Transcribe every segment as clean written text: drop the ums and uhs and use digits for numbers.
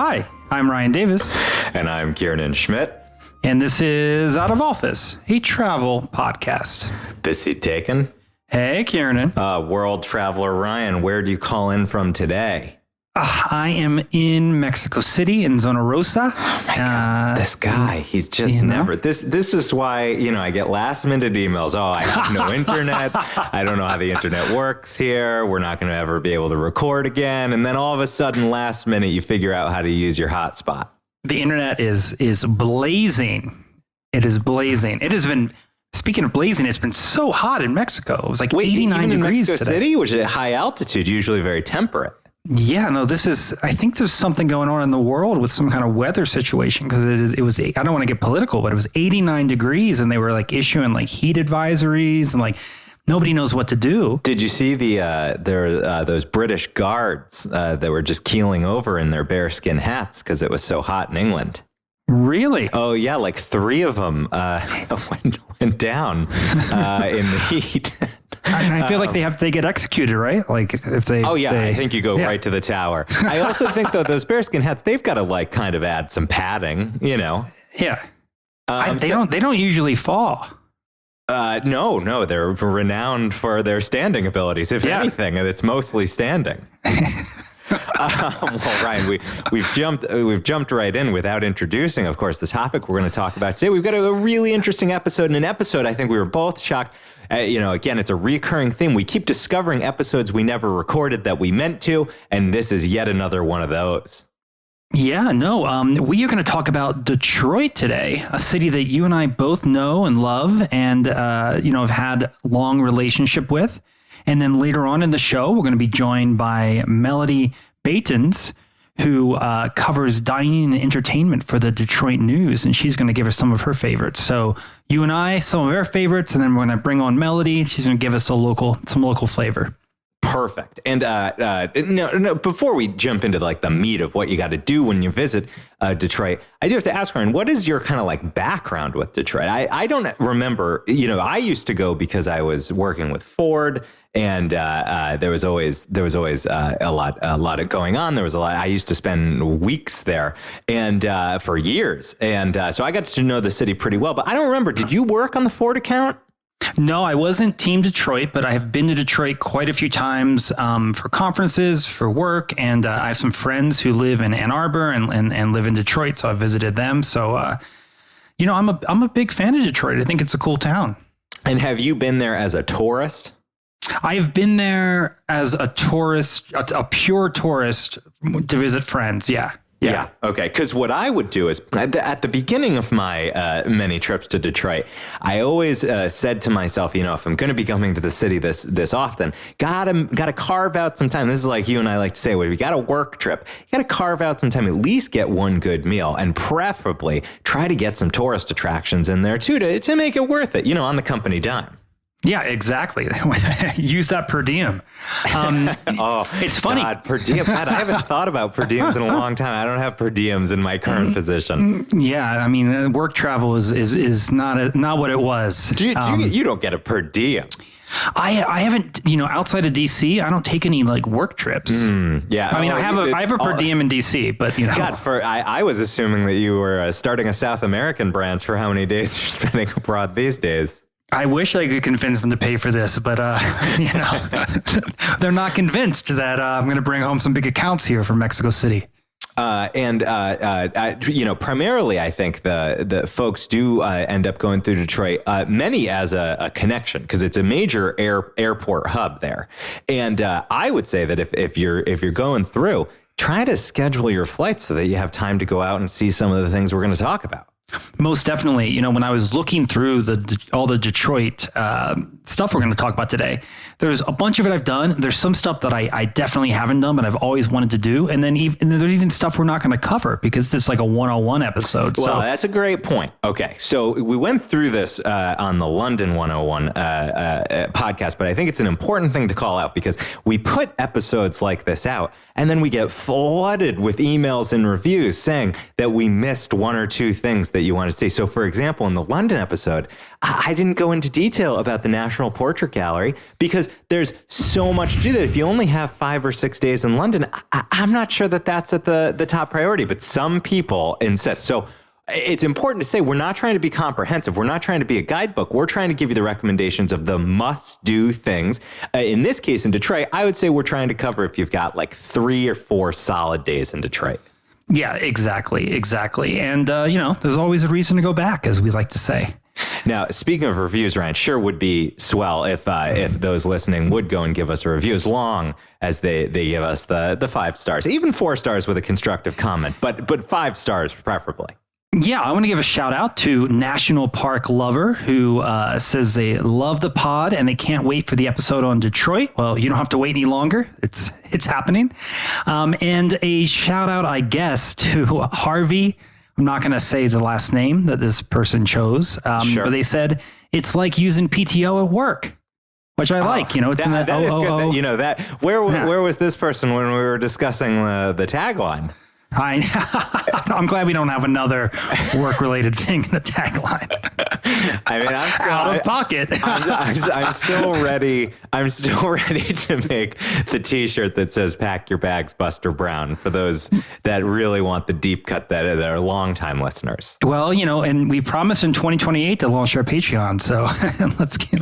Hi, I'm Ryan Davis. And I'm Kiernan Schmidt. And this is Out of Office, a travel podcast. Busy taken. Hey, Kiernan. World traveler Ryan, where do you call in from today? I am in Mexico City in Zona Rosa. Oh my God, this guy, he's just never, this is why, I get last minute emails. Oh, I have no internet. I don't know how the internet works here. We're not going to ever be able to record again. And then all of a sudden, last minute, you figure out how to use your hotspot. The internet is blazing. It is blazing. It has been, speaking of blazing, it's been so hot in Mexico. It was like 89 degrees in Mexico today. City, which is at high altitude, usually very temperate. Yeah, no, I think there's something going on in the world with some kind of weather situation because it was, I don't want to get political, but it was 89 degrees and they were like issuing like heat advisories and like nobody knows what to do. Did you see those British guards that were just keeling over in their bearskin hats because it was so hot in England? Really? Oh, yeah. Like 3 of them went down in the heat. I feel like they get executed, right? Like if they. Oh, yeah. I think you go right to the tower. I also think, though, those bearskin hats, they've got to like kind of add some padding, Yeah. They don't usually fall. No, they're renowned for their standing abilities. If anything, it's mostly standing. Well, Ryan, we've jumped right in without introducing, of course, the topic we're going to talk about today. We've got a really interesting episode, and an episode I think we were both shocked. Again, it's a recurring theme. We keep discovering episodes we never recorded that we meant to, and this is yet another one of those. Yeah, no, we are going to talk about Detroit today, a city that you and I both know and love and, have had long relationship with. And then later on in the show, we're going to be joined by Melody Baetens, who covers dining and entertainment for the Detroit News. And she's going to give us some of her favorites. So you and I, some of our favorites, and then we're going to bring on Melody. She's going to give us some local flavor. Perfect. And no, before we jump into like the meat of what you got to do when you visit Detroit, I do have to ask, Ryan, what is your kind of like background with Detroit? I don't remember, I used to go because I was working with Ford and there was always a lot of going on. There was a lot. I used to spend weeks there and for years. And so I got to know the city pretty well. But I don't remember. Did you work on the Ford account? No, I wasn't Team Detroit, but I have been to Detroit quite a few times for conferences, for work, and I have some friends who live in Ann Arbor and live in Detroit, so I visited them. So, I'm a big fan of Detroit. I think it's a cool town. And have you been there as a tourist? I've been there as a tourist, a pure tourist to visit friends. Yeah. Yeah. Okay. Because what I would do is at the beginning of my many trips to Detroit, I always said to myself, if I'm going to be coming to the city this often, gotta carve out some time. This is like you and I like to say, well, we got a work trip. You got to carve out some time, at least get one good meal, and preferably try to get some tourist attractions in there too to make it worth it. On the company dime. Yeah, exactly. Use that per diem. It's funny. God, per diem. God, I haven't thought about per diems in a long time. I don't have per diems in my current position. Yeah, I mean, work travel is not what it was. You don't get a per diem. I haven't, outside of DC, I don't take any like work trips. Yeah. I mean, I have a per diem in DC, but God, I was assuming that you were starting a South American branch for how many days you're spending abroad these days. I wish I could convince them to pay for this, but they're not convinced that I'm going to bring home some big accounts here from Mexico City. Primarily, I think the folks do end up going through Detroit, many as a connection because it's a major airport hub there. And I would say that if you're going through, try to schedule your flights so that you have time to go out and see some of the things we're going to talk about. Most definitely. When I was looking through all the Detroit stuff we're going to talk about today, there's a bunch of it I've done. There's some stuff that I definitely haven't done, but I've always wanted to do. And then there's even stuff we're not going to cover because this is like a 101 episode. Well, that's a great point. Okay. So we went through this on the London 101 podcast, but I think it's an important thing to call out because we put episodes like this out and then we get flooded with emails and reviews saying that we missed one or two things that that you want to see. So, for example, in the London episode, I didn't go into detail about the National Portrait Gallery because there's so much to do that if you only have 5 or 6 days in London, I'm not sure that that's at the top priority, but some people insist. So it's important to say we're not trying to be comprehensive. We're not trying to be a guidebook. We're trying to give you the recommendations of the must-do things. In this case, in Detroit, I would say we're trying to cover if you've got like 3 or 4 solid days in Detroit. Yeah, exactly. And, there's always a reason to go back, as we like to say. Now, speaking of reviews, Ryan, sure would be swell if those listening would go and give us a review, as long as they give us the 5 stars, even 4 stars with a constructive comment, but 5 stars preferably. Yeah, I want to give a shout out to National Park Lover, who says they love the pod and they can't wait for the episode on Detroit. Well, you don't have to wait any longer. It's happening. And a shout out, I guess, to Harvey. I'm not going to say the last name that this person chose, sure. But they said it's like using PTO at work, which I like. It's in that is good. Where was this person when we were discussing the tagline? I'm glad we don't have another work-related thing in the tagline. I mean, I'm still out of pocket. I'm still ready. I'm still ready to make the T-shirt that says "Pack your bags, Buster Brown" for those that really want the deep cut that are longtime listeners. Well, and we promised in 2028 to launch our Patreon, so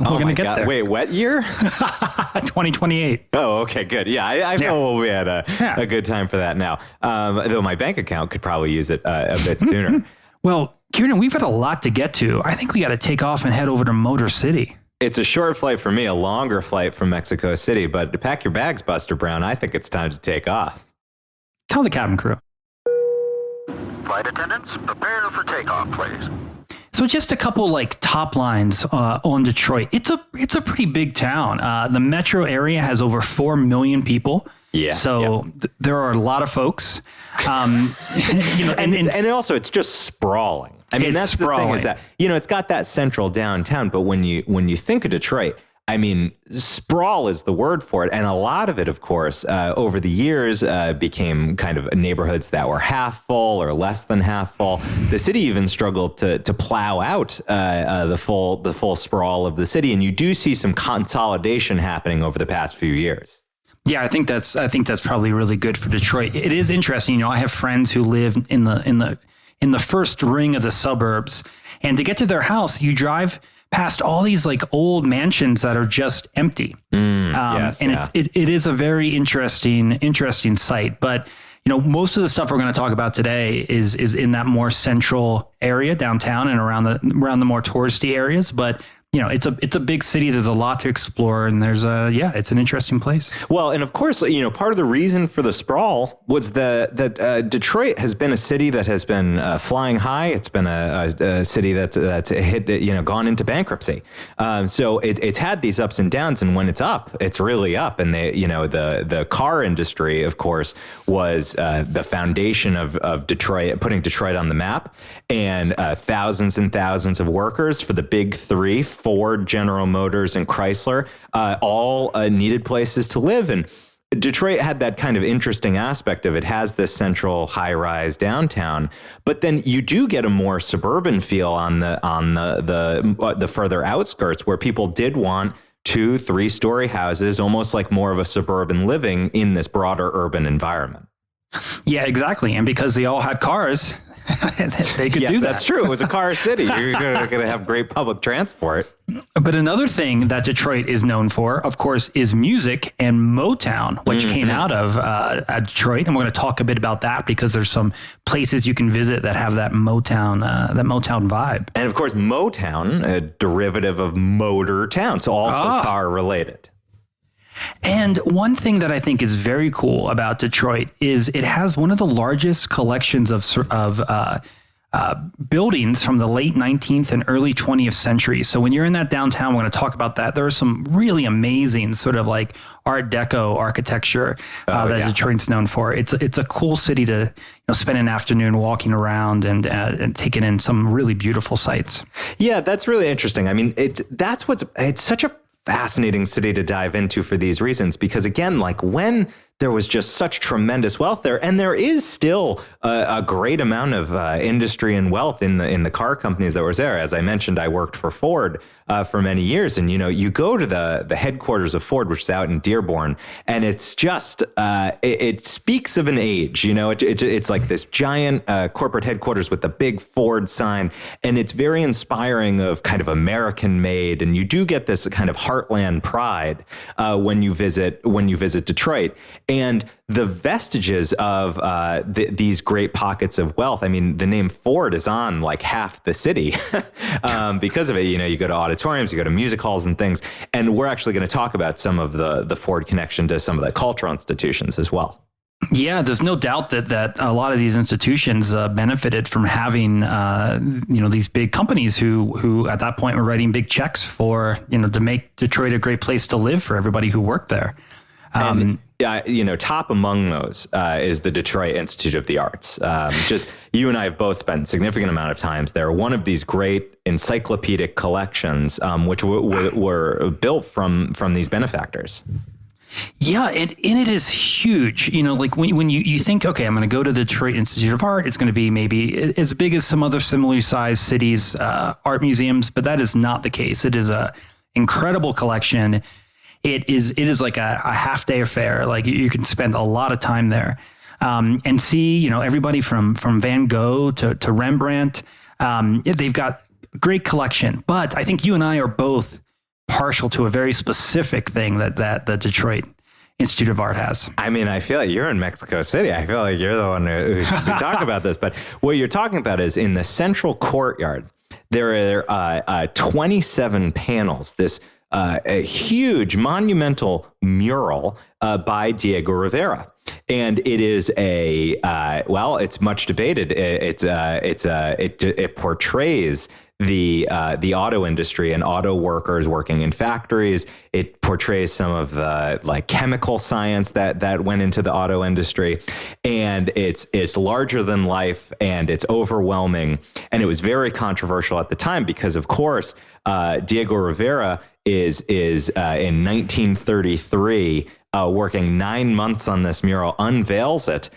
we're going to get there. Wait, what year? 2028. Oh, okay, good. Yeah, I feel we'll be at a good time for that now. Though my bank account could probably use it a bit sooner. Well, Kiernan, we've got a lot to get to. I think we got to take off and head over to Motor City. It's a short flight for me, a longer flight from Mexico City, but to pack your bags, Buster Brown, I think it's time to take off. Tell the cabin crew. Flight attendants, prepare for takeoff, please. So just a couple top lines on Detroit. It's a pretty big town. The metro area has over 4 million people. Yeah. So there are a lot of folks. And also it's just sprawling. I mean, that's sprawling. The thing is that, it's got that central downtown, but when you think of Detroit, I mean, sprawl is the word for it. And a lot of it, of course, over the years became kind of neighborhoods that were half full or less than half full. The city even struggled to plow out the full sprawl of the city. And you do see some consolidation happening over the past few years. Yeah, I think that's probably really good for Detroit. It is interesting. I have friends who live in the first ring of the suburbs, and to get to their house, you drive past all these old mansions that are just empty. It is a very interesting sight. But most of the stuff we're going to talk about today is in that more central area downtown and around the more touristy areas. But it's a big city. There's a lot to explore, and it's an interesting place. Well, and of course, part of the reason for the sprawl was that Detroit has been a city that has been flying high. It's been a city that's hit, gone into bankruptcy. So it's had these ups and downs, and when it's up, it's really up. And the car industry, of course, was the foundation of Detroit, putting Detroit on the map, and thousands and thousands of workers for the big three. Ford, General Motors, and Chrysler, all needed places to live. And Detroit had that kind of interesting aspect of it has this central high-rise downtown, but then you do get a more suburban feel on the further outskirts where people did want 2-3-story houses, almost like more of a suburban living in this broader urban environment. Yeah, exactly. And because they all had cars, they could do that. That's true. It was a car city. You're going to have great public transport. But another thing that Detroit is known for, of course, is music and Motown, which came out of Detroit. And we're going to talk a bit about that because there's some places you can visit that have that Motown vibe. And of course, Motown, a derivative of Motor Town, so also car related. And one thing that I think is very cool about Detroit is it has one of the largest collections of buildings from the late 19th and early 20th century. So when you're in that downtown, we're going to talk about that. There are some really amazing sort of Art Deco architecture that Detroit's known for. It's a cool city to spend an afternoon walking around and taking in some really beautiful sights. Yeah, that's really interesting. I mean, it's such a fascinating city to dive into for these reasons, because again, when there was just such tremendous wealth there. And there is still a great amount of industry and wealth in the car companies that was there. As I mentioned, I worked for Ford for many years. And, you go to the headquarters of Ford, which is out in Dearborn, and it's just, it speaks of an age. It's like this giant corporate headquarters with the big Ford sign. And it's very inspiring of kind of American made. And you do get this kind of heartland pride when you visit Detroit. And the vestiges of these great pockets of wealth. I mean, the name Ford is on like half the city because of it. You go to auditoriums, you go to music halls and things. And we're actually going to talk about some of the Ford connection to some of the cultural institutions as well. Yeah, there's no doubt that a lot of these institutions benefited from having these big companies who at that point were writing big checks for to make Detroit a great place to live for everybody who worked there. Top among those is the Detroit Institute of the Arts. Just you and I have both spent a significant amount of times there. One of these great encyclopedic collections, which were built from these benefactors. Yeah, and it is huge. Like when you think, okay, I'm going to go to the Detroit Institute of Art, it's going to be maybe as big as some other similarly sized cities' art museums, but that is not the case. It is a incredible collection. It is like a half day affair. Like you can spend a lot of time there and see, everybody from Van Gogh to Rembrandt. They've got a great collection, but I think you and I are both partial to a very specific thing that the Detroit Institute of Art has. I mean, I feel like you're in Mexico City. I feel like you're the one who should be talking about this. But what you're talking about is in the central courtyard, there are 27 panels, this a huge monumental mural by Diego Rivera. And it is it's much debated. It portrays the auto industry and auto workers working in factories. It portrays some of the like chemical science that went into the auto industry, and it's larger than life and it's overwhelming. And it was very controversial at the time because, of course, Diego Rivera is in 1933 working 9 months on this mural, unveils it.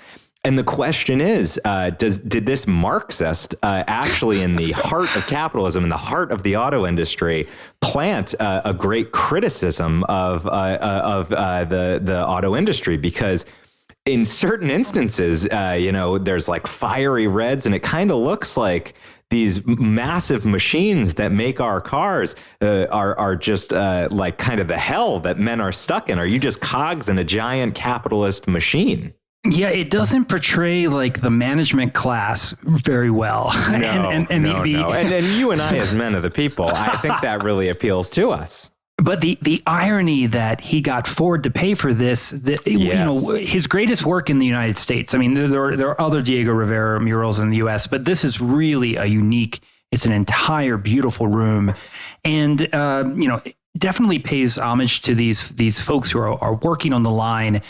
And the question is, did this Marxist actually in the heart of capitalism, in the heart of the auto industry, plant a great criticism of the auto industry? Because in certain instances, there's like fiery reds, and it kind of looks like these massive machines that make our cars are just like kind of the hell that men are stuck in. Are you just cogs in a giant capitalist machine? Yeah, it doesn't portray like the management class very well. No. And you and I as men of the people, I think that really appeals to us. But the irony that he got Ford to pay for this, his greatest work in the United States. I mean, there are other Diego Rivera murals in the U.S., but this is really a unique. It's an entire beautiful room, and definitely pays homage to these folks who are working on the line.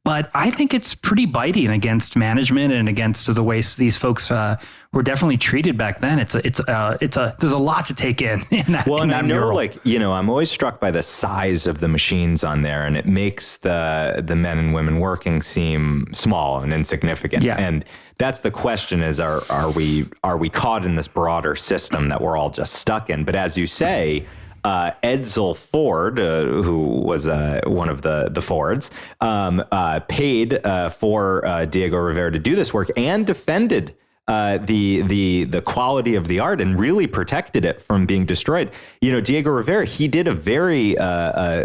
But I think it's pretty biting against management and against the way these folks were definitely treated back then. There's a lot to take in that. Well, and I know, mural. I'm always struck by the size of the machines on there, and it makes the men and women working seem small and insignificant. Yeah. And that's the question: is are we caught in this broader system that we're all just stuck in? But as you say, Edsel Ford, who was one of the Fords, paid for Diego Rivera to do this work and defended the quality of the art and really protected it from being destroyed. Diego Rivera, he did a very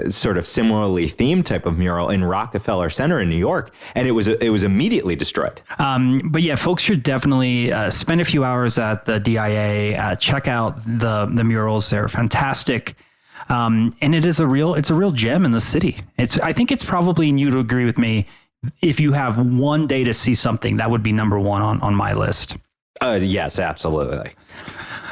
sort of similarly themed type of mural in Rockefeller Center in New York, and it was immediately destroyed. But yeah, folks should definitely spend a few hours at the DIA, check out the murals. They're fantastic. And it's a real gem in the city. I think it's probably, and you'd agree with me, if you have one day to see something, that would be number one on my list. Yes, absolutely.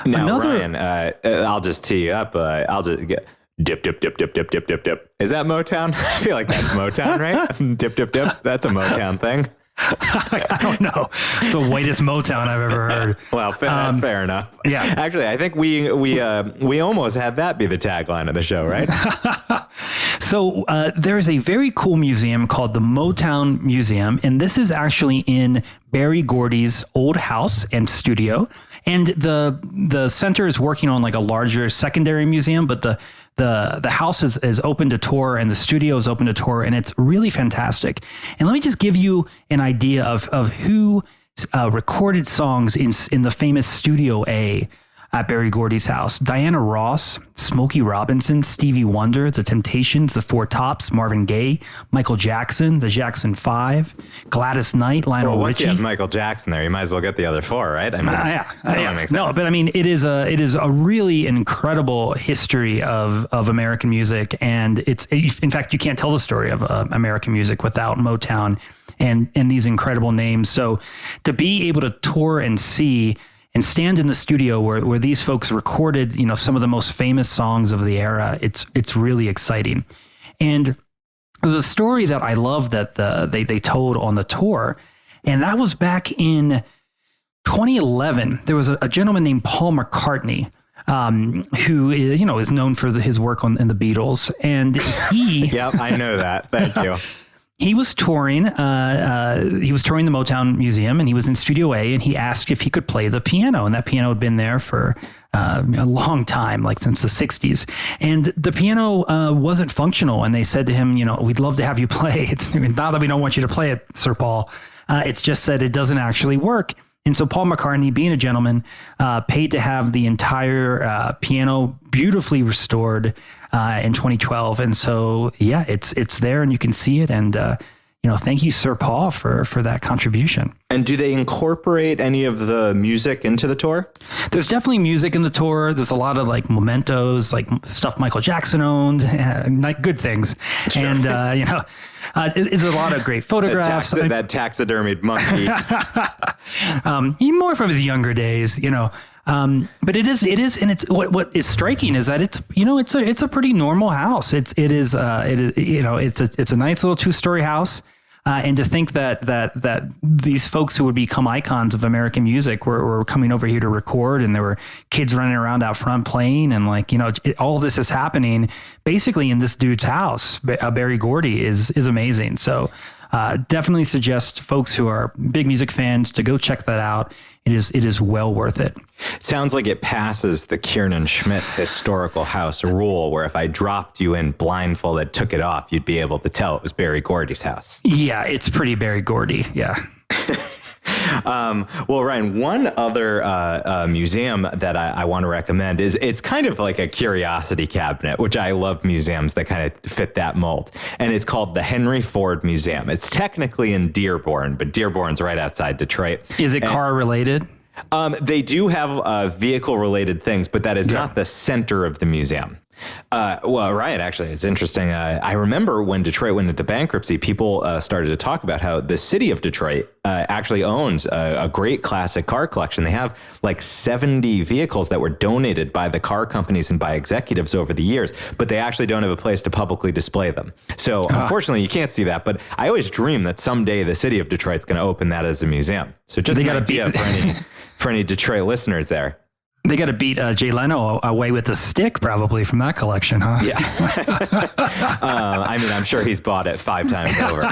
Now, Ryan, I'll just tee you up. I'll just get dip, dip, dip, dip, dip, dip, dip, dip. Is that Motown? I feel like that's Motown, right? Dip, dip, dip. That's a Motown thing. I don't know. It's the whitest Motown I've ever heard. Well, fair enough. Yeah. Actually, I think we almost had that be the tagline of the show, right? So there is a very cool museum called the Motown Museum, and this is actually in Berry Gordy's old house and studio. And the center is working on like a larger secondary museum, but the house is open to tour and the studio is open to tour, and it's really fantastic. And let me just give you an idea of who recorded songs in the famous Studio A at Berry Gordy's house. Diana Ross, Smokey Robinson, Stevie Wonder, The Temptations, The Four Tops, Marvin Gaye, Michael Jackson, The Jackson 5, Gladys Knight, Lionel once Richie. You have Michael Jackson there, you might as well get the other four, right? I mean, that makes sense. No, but I mean, it is a really incredible history of American music, and in fact, you can't tell the story of American music without Motown and these incredible names. So to be able to tour and see and stand in the studio where these folks recorded, some of the most famous songs of the era, it's really exciting. And there's a story that I love that they told on the tour, and that was back in 2011. There was a gentleman named Paul McCartney, who is known for his work in the Beatles, and he. Yep, I know that. Thank you. He was touring. He was touring the Motown Museum, and he was in Studio A. And he asked if he could play the piano, and that piano had been there for a long time, like since the '60s. And the piano wasn't functional, and they said to him, "We'd love to have you play. It's not that we don't want you to play it, Sir Paul. It's just that it doesn't actually work." And so Paul McCartney, being a gentleman, paid to have the entire piano beautifully restored in 2012. And so, yeah, it's there and you can see it. And, thank you, Sir Paul, for that contribution. And do they incorporate any of the music into the tour? There's definitely music in the tour. There's a lot of like mementos, like stuff Michael Jackson owned, like good things. Sure. And, it's a lot of great photographs. That taxidermied monkey. More from his younger days, but it is, and it's what is striking is that it's a pretty normal house. It's a nice little 2-story house. And to think that these folks who would become icons of American music were coming over here to record, and there were kids running around out front playing, and all of this is happening basically in this dude's house. Berry Gordy is amazing. So definitely suggest folks who are big music fans to go check that out. It is well worth it. Sounds like it passes the Kiernan Schmidt historical house rule, where if I dropped you in blindfolded, took it off, you'd be able to tell it was Berry Gordy's house. Yeah, it's pretty Berry Gordy. Yeah. Well, Ryan, one other museum that I want to recommend it's kind of like a curiosity cabinet, which I love museums that kind of fit that mold. And it's called the Henry Ford Museum. It's technically in Dearborn, but Dearborn's right outside Detroit. Is it car related? They do have vehicle related things, but that is not the center of the museum. Well, Ryan, actually, it's interesting. I remember when Detroit went into bankruptcy, people started to talk about how the city of Detroit actually owns a great classic car collection. They have like 70 vehicles that were donated by the car companies and by executives over the years, but they actually don't have a place to publicly display them. So unfortunately, you can't see that. But I always dream that someday the city of Detroit's going to open that as a museum. So just an idea for any Detroit listeners there. They got to beat Jay Leno away with a stick, probably, from that collection, huh? Yeah. I'm sure he's bought it 5 times over.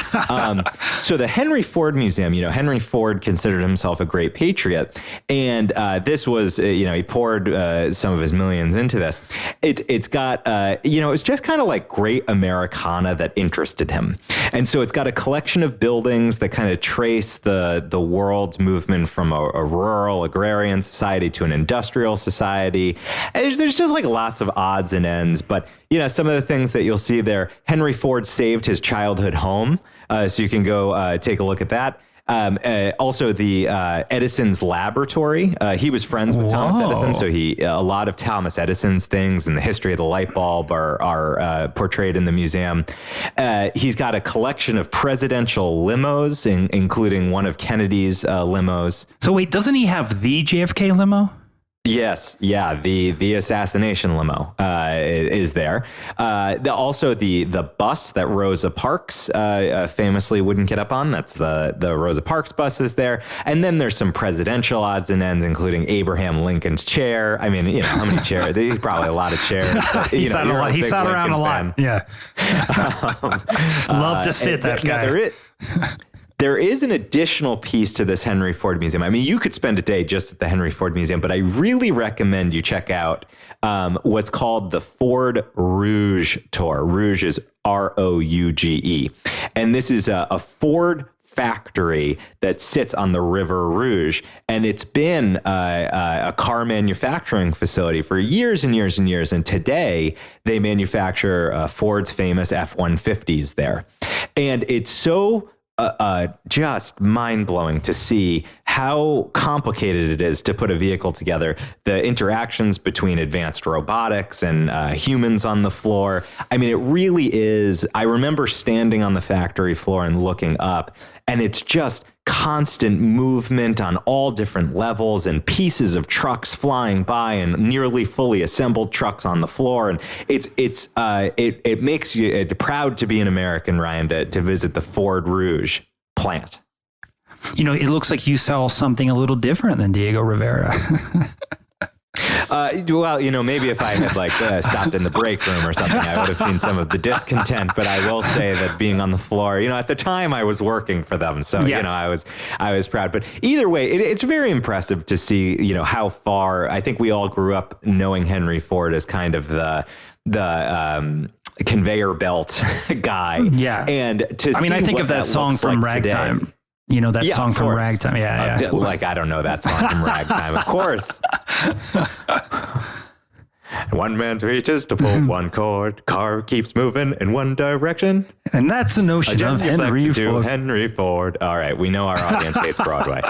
So the Henry Ford Museum, Henry Ford considered himself a great patriot. And this was, he poured some of his millions into this. It's got, it's just kind of like great Americana that interested him. And so it's got a collection of buildings that kind of trace the world's movement from a rural agrarian society to an industrial society. And there's just like lots of odds and ends, but some of the things that you'll see there, Henry Ford saved his childhood home. So you can go take a look at that. Also the Edison's laboratory. He was friends with Thomas Edison. So a lot of Thomas Edison's things and the history of the light bulb are portrayed in the museum. He's got a collection of presidential limos, including one of Kennedy's limos. So wait, doesn't he have the JFK limo? Yes, yeah, the assassination limo is there. Also, the bus that Rosa Parks famously wouldn't get up on. That's the Rosa Parks bus is there. And then there's some presidential odds and ends, including Abraham Lincoln's chair. I mean, how many chairs? There's probably a lot of chairs. He sat around a lot. Yeah. Love to sit that guy. There is an additional piece to this Henry Ford Museum. I mean, you could spend a day just at the Henry Ford Museum, but I really recommend you check out what's called the Ford Rouge Tour. Rouge is Rouge. And this is a Ford factory that sits on the River Rouge. And it's been a car manufacturing facility for years and years and years. And today they manufacture Ford's famous F-150s there. And it's so just mind-blowing to see how complicated it is to put a vehicle together. The interactions between advanced robotics and humans on the floor. I mean, it really is. I remember standing on the factory floor and looking up, and it's just constant movement on all different levels and pieces of trucks flying by and nearly fully assembled trucks on the floor. And it makes you proud to be an American, Ryan, to visit the Ford Rouge plant. It looks like you sell something a little different than Diego Rivera. Well, maybe if I had stopped in the break room or something, I would have seen some of the discontent. But I will say that being on the floor, at the time I was working for them, so I was proud. But either way, it's very impressive to see how far. I think we all grew up knowing Henry Ford as kind of the conveyor belt guy. Yeah, and I think of that song from Ragtime. Today. That song from Ragtime. Yeah. I don't know that song from Ragtime. Of course. One man reaches to pull one cord. Car keeps moving in one direction. And that's the notion of Henry Ford. Henry Ford. All right. We know our audience hates Broadway.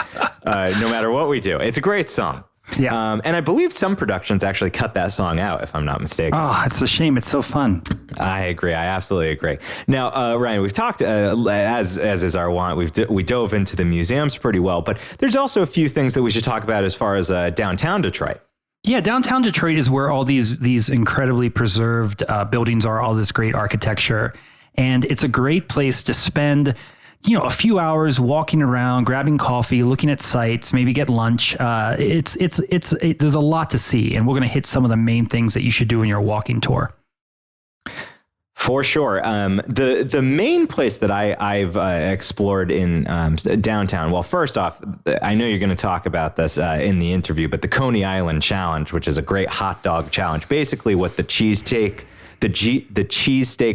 No matter what we do. It's a great song. Yeah. And I believe some productions actually cut that song out, if I'm not mistaken. Oh, it's a shame. It's so fun. I agree. I absolutely agree. Now, Ryan, we've talked, as is our want, we dove into the museums pretty well, but there's also a few things that we should talk about as far as downtown Detroit. Yeah, downtown Detroit is where all these incredibly preserved buildings are, all this great architecture. And it's a great place to spend a few hours walking around, grabbing coffee, looking at sites, maybe get lunch. There's a lot to see, and we're going to hit some of the main things that you should do in your walking tour. For sure. The main place that I've explored in downtown, well, first off, I know you're going to talk about this in the interview, but the Coney Island Challenge, which is a great hot dog challenge, basically what the cheesesteak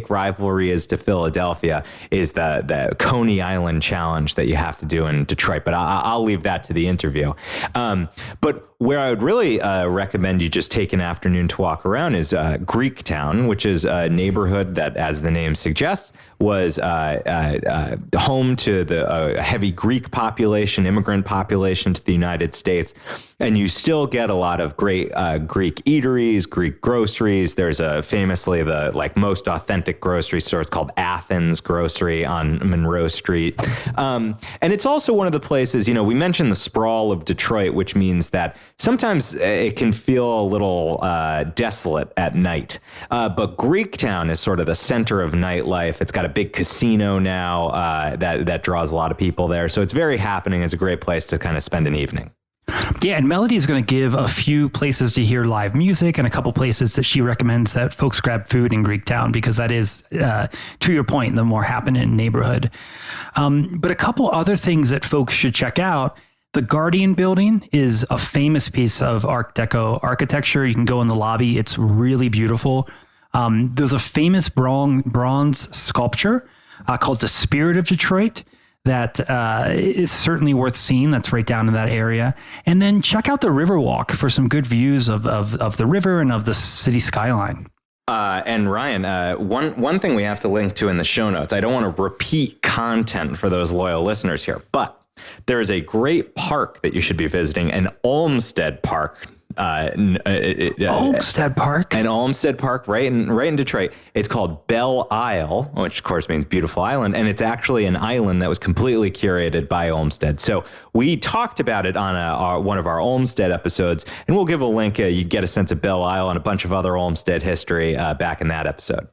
rivalry is to Philadelphia is the Coney Island Challenge that you have to do in Detroit. But I'll leave that to the interview. But where I would really recommend you just take an afternoon to walk around is Greektown, which is a neighborhood that, as the name suggests, was home to the heavy Greek population, immigrant population to the United States. And you still get a lot of great Greek eateries, Greek groceries. There's famously the most authentic grocery store. It's called Athens Grocery on Monroe Street. And it's also one of the places, we mentioned the sprawl of Detroit, which means that sometimes it can feel a little desolate at night. But Greektown is sort of the center of nightlife. It's got a big casino now that draws a lot of people there. So it's very happening. It's a great place to kind of spend an evening. Yeah, and Melody is going to give a few places to hear live music and a couple places that she recommends that folks grab food in Greektown, because that is, to your point, the more happening neighborhood. But a couple other things that folks should check out. The Guardian Building is a famous piece of Art Deco architecture. You can go in the lobby. It's really beautiful. There's a famous bronze sculpture called The Spirit of Detroit that is certainly worth seeing. That's right down in that area. And then check out the Riverwalk for some good views of the river and of the city skyline. And Ryan, one thing we have to link to in the show notes, I don't want to repeat content for those loyal listeners here, but there is a great park that you should be visiting, an Olmsted Park, Olmsted Park. An Olmsted Park right in Detroit. It's called Belle Isle, which of course means beautiful island. And it's actually an island that was completely curated by Olmsted. So we talked about it on one of our Olmsted episodes, and we'll give a link. You get a sense of Belle Isle and a bunch of other Olmsted history back in that episode.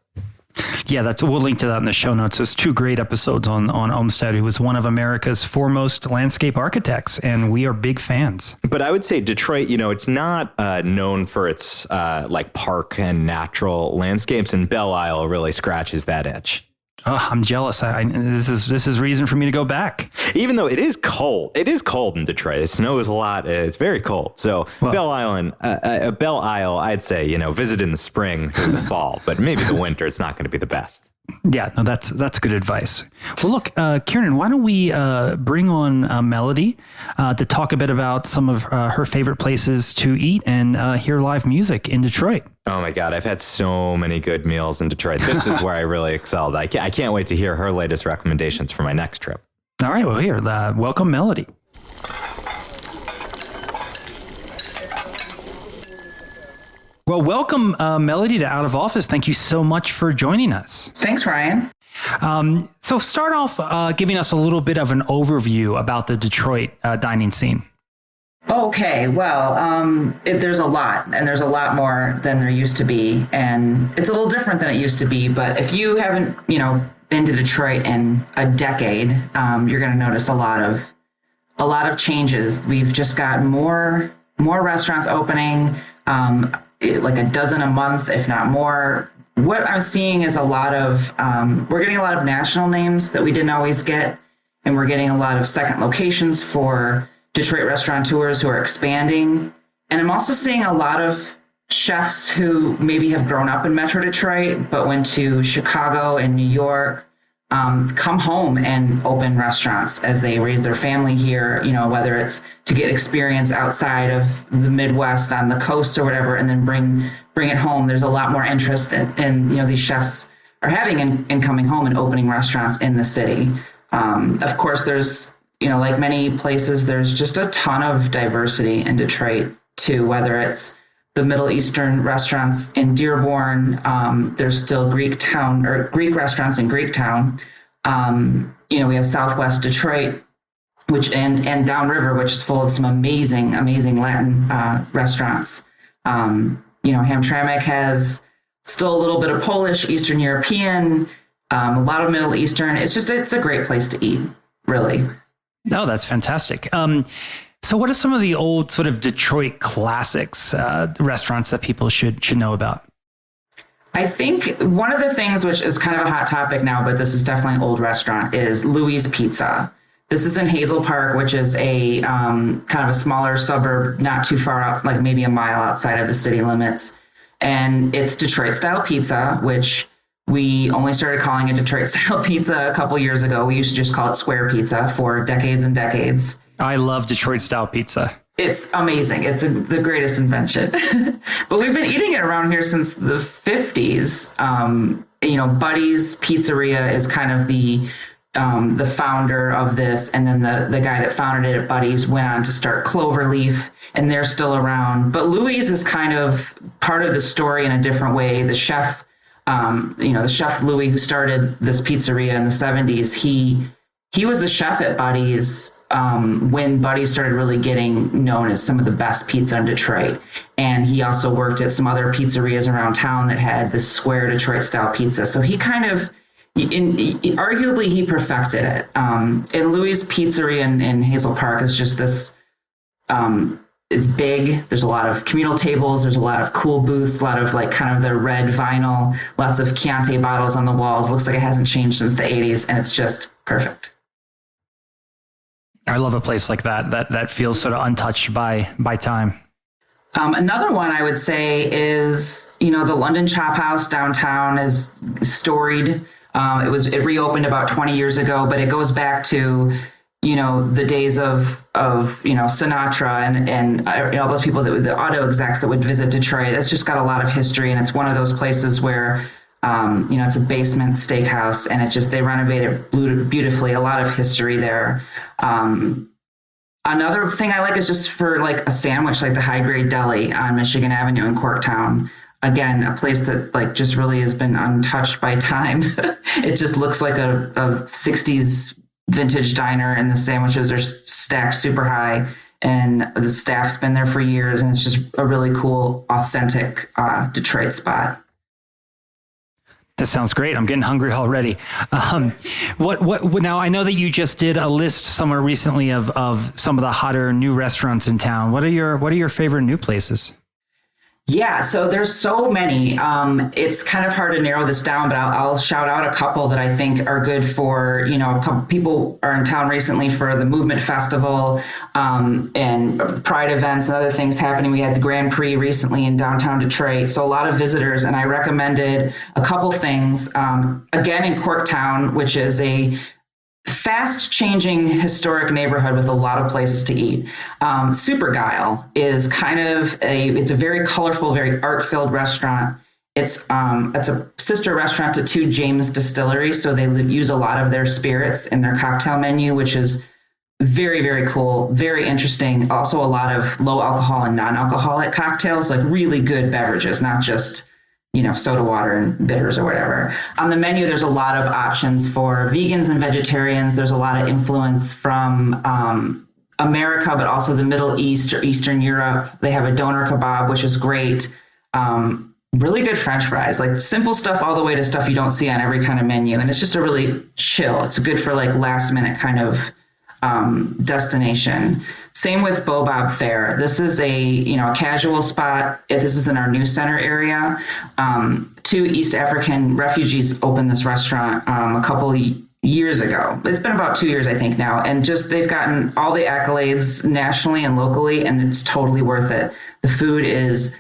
Yeah, we'll link to that in the show notes. There's 2 great episodes on Olmsted, who was one of America's foremost landscape architects, and we are big fans. But I would say Detroit, it's not known for its like park and natural landscapes, and Belle Isle really scratches that itch. Oh, I'm jealous. This is reason for me to go back. Even though it is cold in Detroit. It snows a lot. It's very cold. So Belle Isle, I'd say, visit in the spring through the fall, but maybe the winter, it's not going to be the best. Yeah, no, that's good advice. Well, look, Kiernan, why don't we bring on Melody to talk a bit about some of her favorite places to eat and hear live music in Detroit. Oh my God, I've had so many good meals in Detroit. This is where I really excelled. I can't wait to hear her latest recommendations for my next trip. All right, well, here, welcome Melody. Well, welcome, Melody, to Out of Office. Thank you so much for joining us. Thanks, Ryan. So start off giving us a little bit of an overview about the Detroit dining scene. Okay, well, there's a lot, and there's a lot more than there used to be, and it's a little different than it used to be. But if you haven't, been to Detroit in a decade, you're going to notice a lot of changes. We've just got more restaurants opening, like a dozen a month, if not more. What I'm seeing is we're getting a lot of national names that we didn't always get, and we're getting a lot of second locations for Detroit restaurateurs who are expanding. And I'm also seeing a lot of chefs who maybe have grown up in Metro Detroit, but went to Chicago and New York, come home and open restaurants as they raise their family here, whether it's to get experience outside of the Midwest on the coast or whatever, and then bring it home. There's a lot more interest in these chefs are having in coming home and opening restaurants in the city. Of course, there's, like many places, there's just a ton of diversity in Detroit too, whether it's the Middle Eastern restaurants in Dearborn. There's still Greek restaurants in Greektown. We have Southwest Detroit, and downriver, which is full of some amazing Latin restaurants. Hamtramck has still a little bit of Polish, Eastern European, a lot of Middle Eastern. It's a great place to eat, really. Oh, that's fantastic. So what are some of the old sort of Detroit classics, restaurants that people should know about? I think one of the things, which is kind of a hot topic now, but this is definitely an old restaurant, is Louie's Pizza. This is in Hazel Park, which is a kind of a smaller suburb, not too far out, like maybe a mile outside of the city limits. And it's Detroit style pizza, which we only started calling it Detroit style pizza a couple years ago. We used to just call it square pizza for decades and decades. I love Detroit style pizza. It's amazing. It's the greatest invention. But we've been eating it around here since the 50s. Buddy's Pizzeria is kind of the founder of this. And then the guy that founded it at Buddy's went on to start Cloverleaf, and they're still around. But Louie's is kind of part of the story in a different way. The chef, the chef Louie, who started this pizzeria in the 70s, he was the chef at Buddy's when Buddy's started really getting known as some of the best pizza in Detroit. And he also worked at some other pizzerias around town that had this square Detroit style pizza. So he kind of, arguably he perfected it. And Louie's Pizzeria in Hazel Park is just this, it's big. There's a lot of communal tables. There's a lot of cool booths, a lot of like kind of the red vinyl, lots of Chianti bottles on the walls. Looks like it hasn't changed since the 80s, and it's just perfect. I love a place like that feels sort of untouched by time. Another one I would say is, the London Chop House downtown is storied. It reopened about 20 years ago, but it goes back to, the days of Sinatra and all those people the auto execs that would visit Detroit. It's just got a lot of history, and it's one of those places where, it's a basement steakhouse, and they renovate it beautifully. A lot of history there. Another thing I like is just for like a sandwich, like the High Grade Deli on Michigan Avenue in Corktown. Again, a place that like just really has been untouched by time. It just looks like a 60s vintage diner, and the sandwiches are stacked super high, and the staff's been there for years, and it's just a really cool, authentic Detroit spot. That sounds great. I'm getting hungry already. What now? I know that you just did a list somewhere recently of some of the hotter new restaurants in town. What are your favorite new places? Yeah, so there's so many. It's kind of hard to narrow this down, but I'll shout out a couple that I think are good for, a couple people are in town recently for the Movement Festival and Pride events and other things happening. We had the Grand Prix recently in downtown Detroit, so a lot of visitors, and I recommended a couple things. Again, in Corktown, which is a fast-changing historic neighborhood with a lot of places to eat. Super Guile is it's a very colorful, very art-filled restaurant. It's a sister restaurant to two James distilleries, so they use a lot of their spirits in their cocktail menu, which is very, very cool, very interesting. Also a lot of low alcohol and non-alcoholic cocktails, like really good beverages, not just soda water and bitters or whatever. On the menu, there's a lot of options for vegans and vegetarians. There's a lot of influence from America, but also the Middle East or Eastern Europe. They have a doner kebab, which is great. Really good French fries, like simple stuff all the way to stuff you don't see on every kind of menu. And it's just a really chill. It's good for like last minute kind of destination. Same with Bobob Fair. This is a casual spot. This is in our News Center area. Two East African refugees opened this restaurant a couple years ago. It's been about 2 years, I think, now. And just they've gotten all the accolades nationally and locally, and it's totally worth it. The food is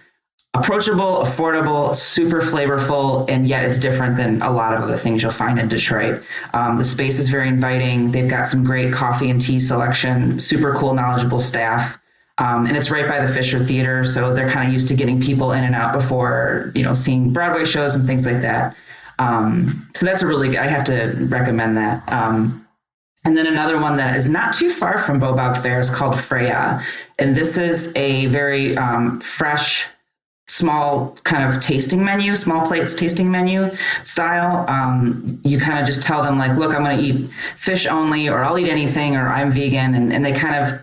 approachable, affordable, super flavorful, and yet it's different than a lot of other things you'll find in Detroit. The space is very inviting. They've got some great coffee and tea selection, super cool, knowledgeable staff. And it's right by the Fisher Theater, so they're kind of used to getting people in and out before, seeing Broadway shows and things like that. So that's I have to recommend that. And then another one that is not too far from Bobob Fair is called Freya. And this is a very fresh, small kind of tasting menu, small plates tasting menu style. You kind of just tell them like, look, I'm going to eat fish only, or I'll eat anything, or I'm vegan. And they kind of,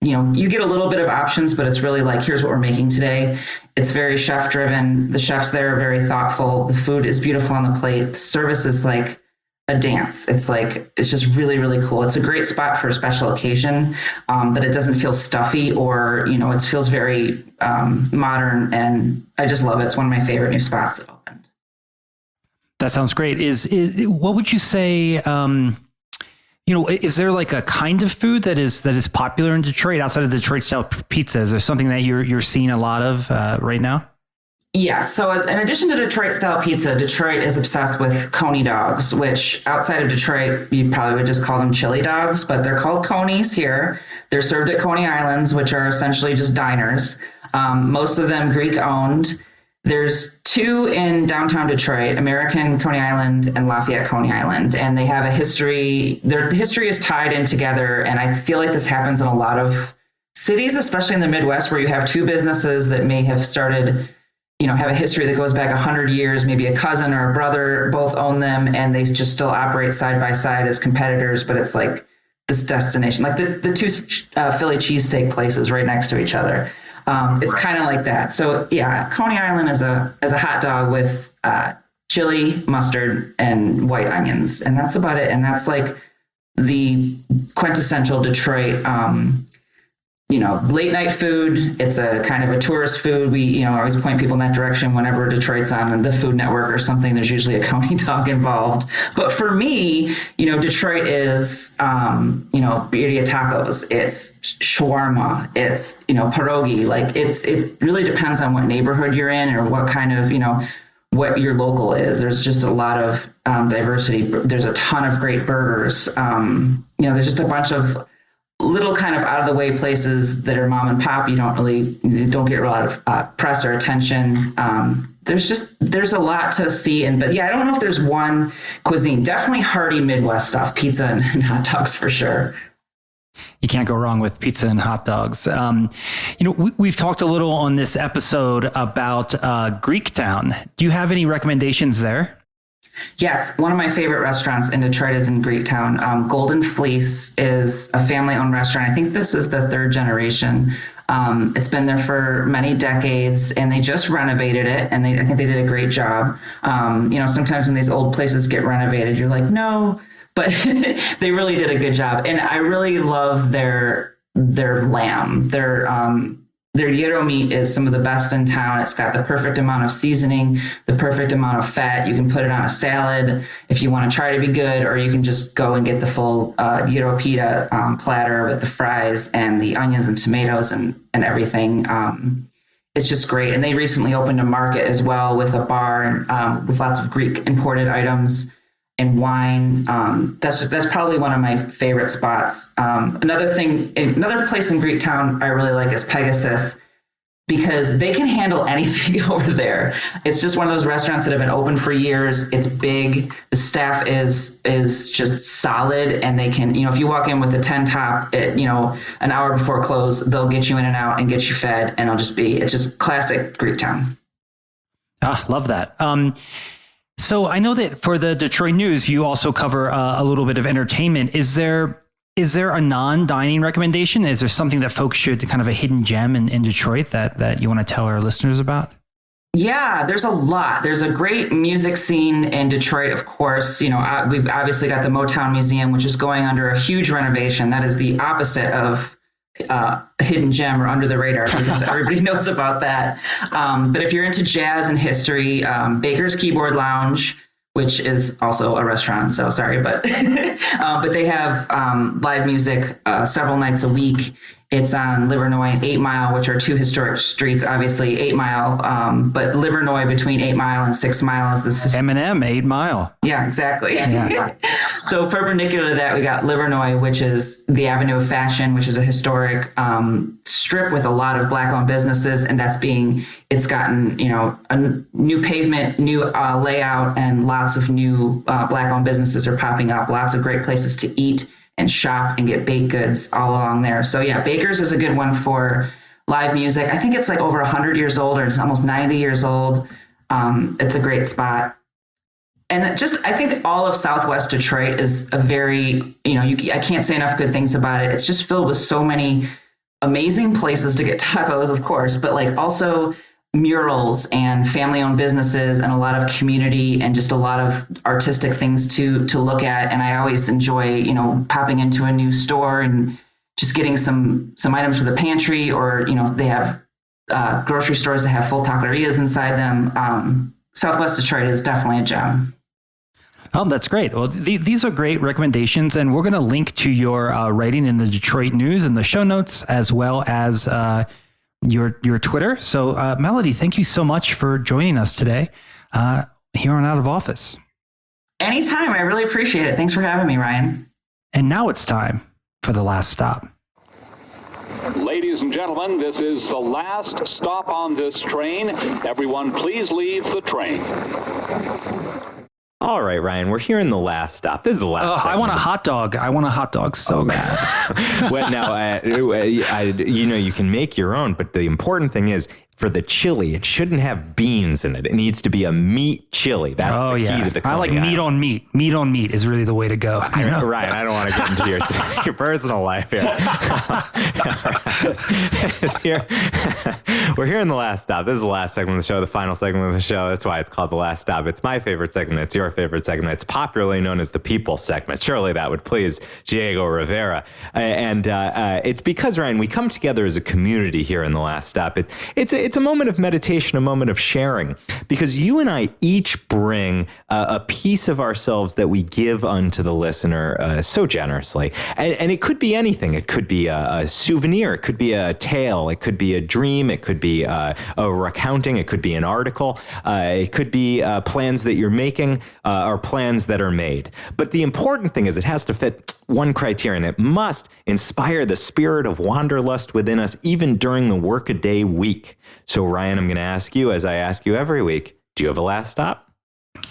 you get a little bit of options, but it's really like, here's what we're making today. It's very chef driven. The chefs there are very thoughtful. The food is beautiful on the plate. The service is like a dance. It's just really, really cool. It's a great spot for a special occasion, but it doesn't feel stuffy or, it feels very modern, and I just love it. It's one of my favorite new spots that opened. That sounds great. Is what would you say, is there like a kind of food that is popular in Detroit outside of Detroit style pizza? Is there something that you're seeing a lot of right now? Yeah. So in addition to Detroit style pizza, Detroit is obsessed with Coney dogs, which outside of Detroit, you probably would just call them chili dogs, but they're called Coneys here. They're served at Coney Islands, which are essentially just diners. Most of them Greek owned. There's two in downtown Detroit, American Coney Island and Lafayette Coney Island, and they have a history. Their history is tied in together, and I feel like this happens in a lot of cities, especially in the Midwest, where you have two businesses that may have started, have a history that goes back 100 years, maybe a cousin or a brother both own them, and they just still operate side by side as competitors, but it's like this destination, like the two Philly cheesesteak places right next to each other. It's kind of like that. So yeah, Coney Island is a hot dog with chili, mustard, and white onions, and that's about it. And that's like the quintessential Detroit, late night food. It's a kind of a tourist food. We, always point people in that direction whenever Detroit's on the Food Network or something. There's usually a Coney dog involved. But for me, Detroit is, birria tacos. It's shawarma. It's, pierogi. Like it really depends on what neighborhood you're in or what kind of, what your local is. There's just a lot of diversity. There's a ton of great burgers. There's just a bunch of little kind of out of the way places that are mom and pop. You don't get a lot of press or attention. There's a lot to see. But yeah, I don't know if there's one cuisine. Definitely hearty Midwest stuff, pizza and hot dogs for sure. You can't go wrong with pizza and hot dogs. We've talked a little on this episode about Greektown. Do you have any recommendations there? Yes, one of my favorite restaurants in Detroit is in Greektown. Golden Fleece is a family-owned restaurant. I think this is the third generation. It's been there for many decades, and they just renovated it, and I think they did a great job. Sometimes when these old places get renovated, you're like, no, but they really did a good job. And I really love their lamb. Their gyro meat is some of the best in town. It's got the perfect amount of seasoning, the perfect amount of fat. You can put it on a salad if you want to try to be good, or you can just go and get the full gyro pita platter with the fries and the onions and tomatoes and everything. It's just great. And they recently opened a market as well with a bar and with lots of Greek imported items and wine. That's probably one of my favorite spots. Another place in Greektown I really like is Pegasus, because they can handle anything over there. It's just one of those restaurants that have been open for years. It's big. The staff is just solid, and they can, if you walk in with a 10 top at, an hour before close, they'll get you in and out and get you fed, and it's just classic Greektown. Love that. So I know that for the Detroit News, you also cover a little bit of entertainment. Is there a non-dining recommendation? Is there something that folks should, kind of a hidden gem in Detroit that you want to tell our listeners about? Yeah, there's a lot. There's a great music scene in Detroit, of course. We've obviously got the Motown Museum, which is going under a huge renovation. That is the opposite of hidden gem or under the radar, because everybody knows about that. But if you're into jazz and history, Baker's Keyboard Lounge, which is also a restaurant, so sorry, but they have live music several nights a week. It's on Livernois and 8 Mile, which are two historic streets, obviously 8 Mile, but Livernois between 8 Mile and 6 Mile is this. M&M, 8 Mile. Yeah, exactly. Yeah. So perpendicular to that, we got Livernois, which is the Avenue of Fashion, which is a historic strip with a lot of Black-owned businesses, and it's gotten, a new pavement, new layout, and lots of new Black-owned businesses are popping up. Lots of great places to eat and shop and get baked goods all along there. So yeah, Baker's is a good one for live music. I think it's like over 100 years old, or it's almost 90 years old. It's a great spot. And I think all of Southwest Detroit is a very, I can't say enough good things about it. It's just filled with so many amazing places to get tacos, of course, but like also murals and family-owned businesses and a lot of community and just a lot of artistic things to look at. And I always enjoy, popping into a new store and just getting some items for the pantry, or, they have grocery stores that have full taquerias inside them. Southwest Detroit is definitely a gem. Oh, that's great. Well, these are great recommendations, and we're going to link to your writing in the Detroit News in the show notes, as well as your Twitter. So, Melody, thank you so much for joining us today here on Out of Office. Anytime. I really appreciate it. Thanks for having me, Ryan. And now it's time for the last stop. Ladies and gentlemen, this is the last stop on this train. Everyone, please leave the train. All right, Ryan, we're here in the last stop. This is the last. I want a hot dog. I want a hot dog so bad. Well, now, you can make your own, but the important thing is, for the chili, it shouldn't have beans in it. It needs to be a meat chili. That's the key to the Coney. I like meat on meat. Meat on meat is really the way to go. Ryan, I don't want to get into your personal life here. We're here in the last stop. This is the last segment of the show, the final segment of the show. That's why it's called the last stop. It's my favorite segment. It's your favorite segment. It's popularly known as the people segment. Surely that would please Diego Rivera. And it's because, Ryan, we come together as a community here in the last stop. It's a moment of meditation, a moment of sharing, because you and I each bring a piece of ourselves that we give unto the listener so generously. And it could be anything. It could be a souvenir. It could be a tale. It could be a dream. It could be a recounting. It could be an article. It could be plans that you're making or plans that are made. But the important thing is it has to fit one criterion. It must inspire the spirit of wanderlust within us, even during the workaday week. So, Ryan, I'm going to ask you, as I ask you every week, do you have a last stop?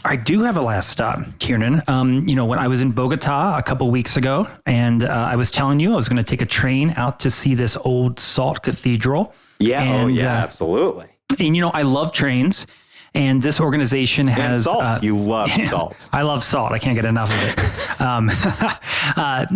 I do have a last stop, Kiernan. When I was in Bogota a couple weeks ago, and I was telling you I was going to take a train out to see this old salt cathedral. Yeah, and, absolutely. And, I love trains. And this organization has... And salt. You love salt. I love salt. I can't get enough of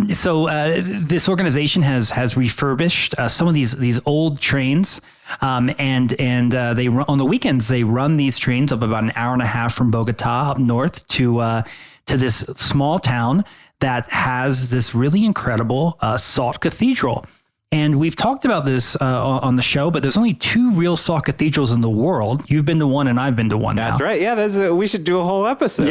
it. So this organization has refurbished some of these old trains. And they run, on the weekends, they run these trains up about an hour and a half from Bogota up north to this small town that has this really incredible salt cathedral. And we've talked about this on the show, but there's only 2 real salt cathedrals in the world. You've been to one and I've been to one. That's now. Right. Yeah, we should do a whole episode.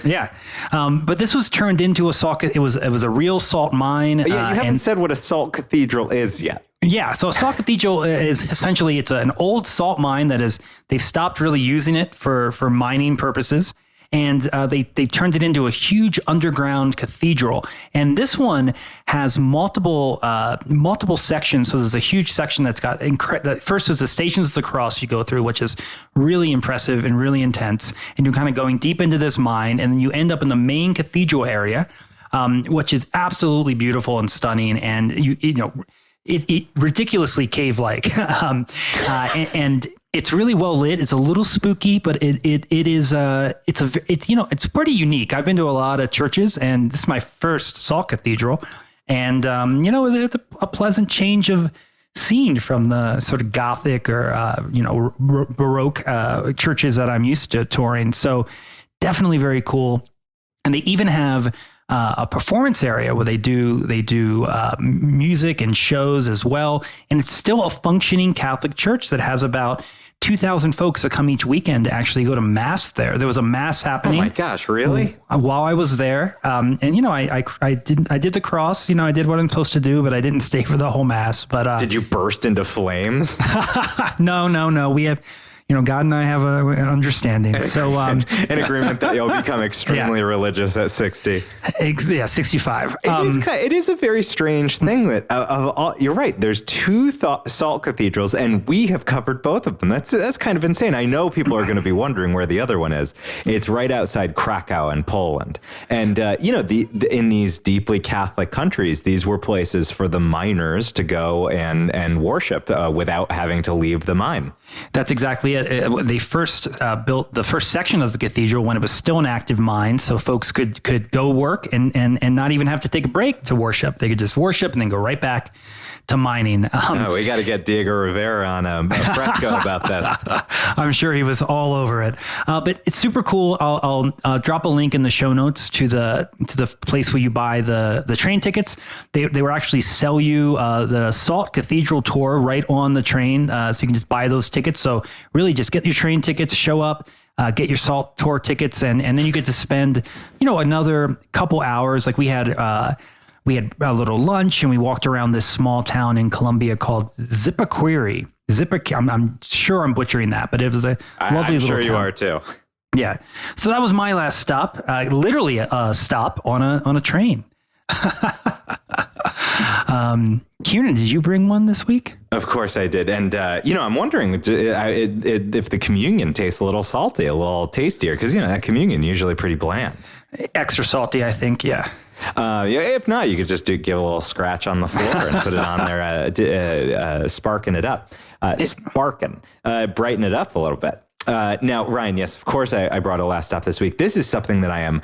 Yeah. But this was turned into a salt. It was a real salt mine. Yeah, you haven't said what a salt cathedral is yet. Yeah, so a salt cathedral is essentially it's an old salt mine they've stopped really using it for mining purposes. And they've turned it into a huge underground cathedral. And this one has multiple sections. So there's a huge section that's got first there's the Stations of the Cross you go through, which is really impressive and really intense. And you're kind of going deep into this mine, and then you end up in the main cathedral area, which is absolutely beautiful and stunning. And it ridiculously cave-like, and it's really well lit. It's a little spooky, but it's pretty unique. I've been to a lot of churches, and this is my first salt cathedral, and it's a pleasant change of scene from the sort of Gothic or Baroque churches that I'm used to touring. So definitely very cool, and they even have a performance area where they do music and shows as well. And it's still a functioning Catholic church that has about 2,000 folks that come each weekend to actually go to mass there. There was a mass happening. Oh my gosh, really? While I was there. I did the cross, I did what I'm supposed to do, but I didn't stay for the whole mass. But did you burst into flames? No. We have, God and I have an understanding. So an agreement that you'll become extremely religious at 60. Yeah, 65. It is a very strange thing that you're right. There's 2 salt cathedrals, and we have covered both of them. That's kind of insane. I know people are going to be wondering where the other one is. It's right outside Krakow in Poland. And in these deeply Catholic countries, these were places for the miners to go and worship without having to leave the mine. That's exactly it. They first built the first section of the cathedral when it was still an active mine, so folks could go work and not even have to take a break to worship. They could just worship and then go right back to mining. We got to get Diego Rivera on a fresco about this. I'm sure he was all over it. But it's super cool. I'll drop a link in the show notes to the place where you buy the train tickets. They will actually sell you the Salt Cathedral tour right on the train, so you can just buy those tickets. So really, just get your train tickets, show up. Get your salt tour tickets, and then you get to spend, another couple hours. Like we had a little lunch, and we walked around this small town in Colombia called Zipaquirá. I'm sure I'm butchering that, but it was a lovely little town. I'm sure you are too. Yeah. So that was my last stop. Literally a stop on a train. Kiernan, did you bring one this week? Of course I did. And, I'm wondering if the communion tastes a little salty, a little tastier, because, that communion usually pretty bland. Extra salty, I think. Yeah. If not, you could just give a little scratch on the floor and put it on there, sparking it up, brighten it up a little bit. Now, Ryan, yes, of course, I brought a last stop this week. This is something that I am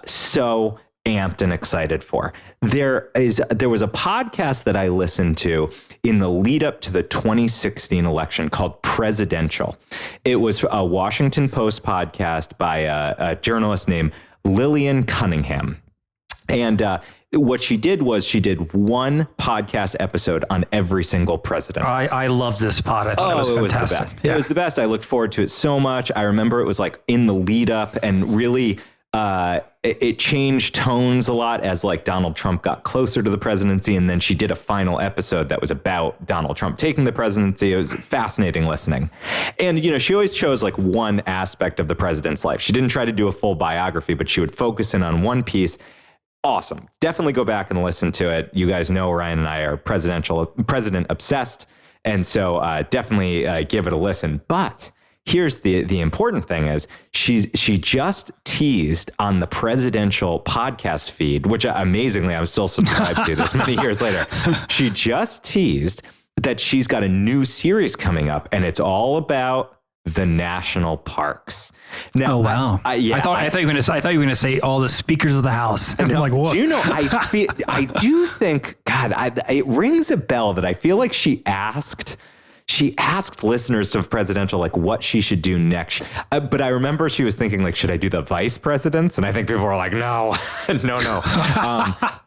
so amped and excited for. There was a podcast that I listened to in the lead up to the 2016 election called Presidential. It was a Washington Post podcast by a journalist named Lillian Cunningham. And what she did was she did one podcast episode on every single president. I love this pod. I thought it was fantastic. Was the best. Yeah. It was the best. I looked forward to it so much. I remember it was like in the lead up, and really it changed tones a lot as like Donald Trump got closer to the presidency. And then she did a final episode that was about Donald Trump taking the presidency. It was fascinating listening. And, she always chose like one aspect of the president's life. She didn't try to do a full biography, but she would focus in on one piece. Awesome. Definitely go back and listen to it. You guys know Ryan and I are president obsessed. And so definitely give it a listen. But here's the important thing is she just teased on the presidential podcast feed, which amazingly I'm still subscribed to this many years later. She just teased that she's got a new series coming up, and it's all about the national parks. Now, oh wow! I thought you were going to say all the speakers of the House. And no, like, what? Do you know? I do think, God, it rings a bell that I feel like she asked listeners of presidential, like what she should do next. But I remember she was thinking like, should I do the vice presidents? And I think people were like, no.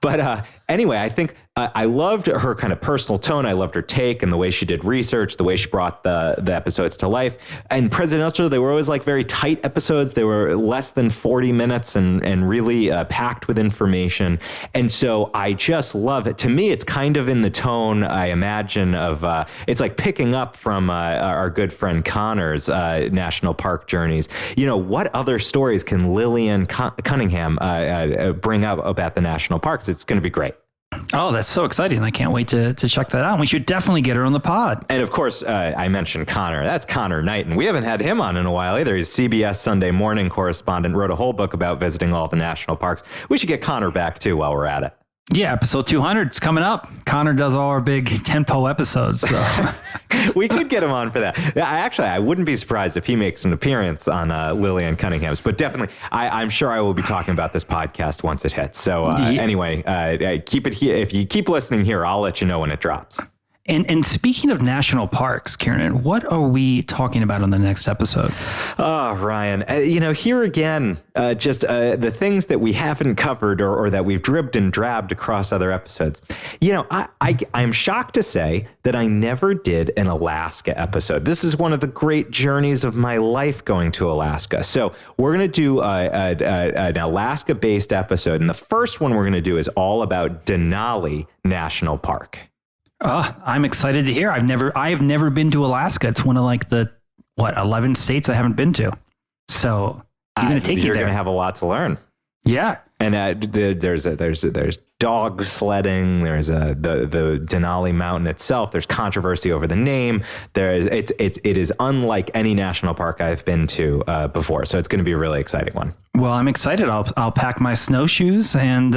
But anyway, I think I loved her kind of personal tone. I loved her take and the way she did research, the way she brought the episodes to life. And presidential, they were always like very tight episodes. They were less than 40 minutes and really packed with information. And so I just love it. To me, it's kind of in the tone, I imagine, of it's like picking up from our good friend Connor's national park journeys. You know, what other stories can Lillian Cunningham bring up about the national parks? It's going to be great. Oh, that's so exciting. I can't wait to check that out. We should definitely get her on the pod. And of course, I mentioned Connor. That's Connor Knighton. We haven't had him on in a while either. He's CBS Sunday Morning correspondent, wrote a whole book about visiting all the national parks. We should get Connor back too while we're at it. Yeah, episode 200 is coming up. Connor does all our big tempo episodes. So. We could get him on for that. I wouldn't be surprised if he makes an appearance on Lillian Cunningham's, but definitely, I'm sure I will be talking about this podcast once it hits. So anyway, keep it here. If you keep listening here, I'll let you know when it drops. And speaking of national parks, Kiernan, what are we talking about on the next episode? Oh, Ryan, here again, just the things that we haven't covered or that we've dribbed and drabbed across other episodes. I'm shocked to say that I never did an Alaska episode. This is one of the great journeys of my life, going to Alaska. So we're going to do an Alaska-based episode. And the first one we're going to do is all about Denali National Park. I'm excited to hear. I've never been to Alaska. It's one of like the 11 states I haven't been to. So you're going to take me there. You're going to have a lot to learn. Yeah. And there's dog sledding. There's the Denali Mountain itself. There's controversy over the name. It is unlike any national park I've been to before. So it's going to be a really exciting one. Well, I'm excited. I'll pack my snowshoes, and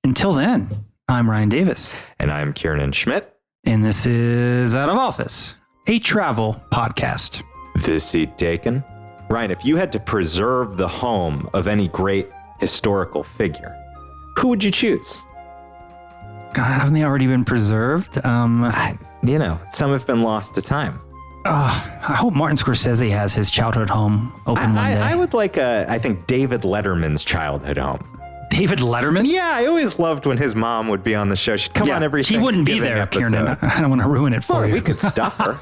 until then, I'm Ryan Davis. And I'm Kiernan Schmidt. And this is Out of Office, a travel podcast. This seat taken. Ryan, if you had to preserve the home of any great historical figure, who would you choose? God, haven't they already been preserved? Some have been lost to time. I hope Martin Scorsese has his childhood home open one day. I would like, I think, David Letterman's childhood home. David Letterman? Yeah, I always loved when his mom would be on the show. She'd come on every Thanksgiving She wouldn't be there, episode. Kiernan. I don't want to ruin it for you. We could stuff her.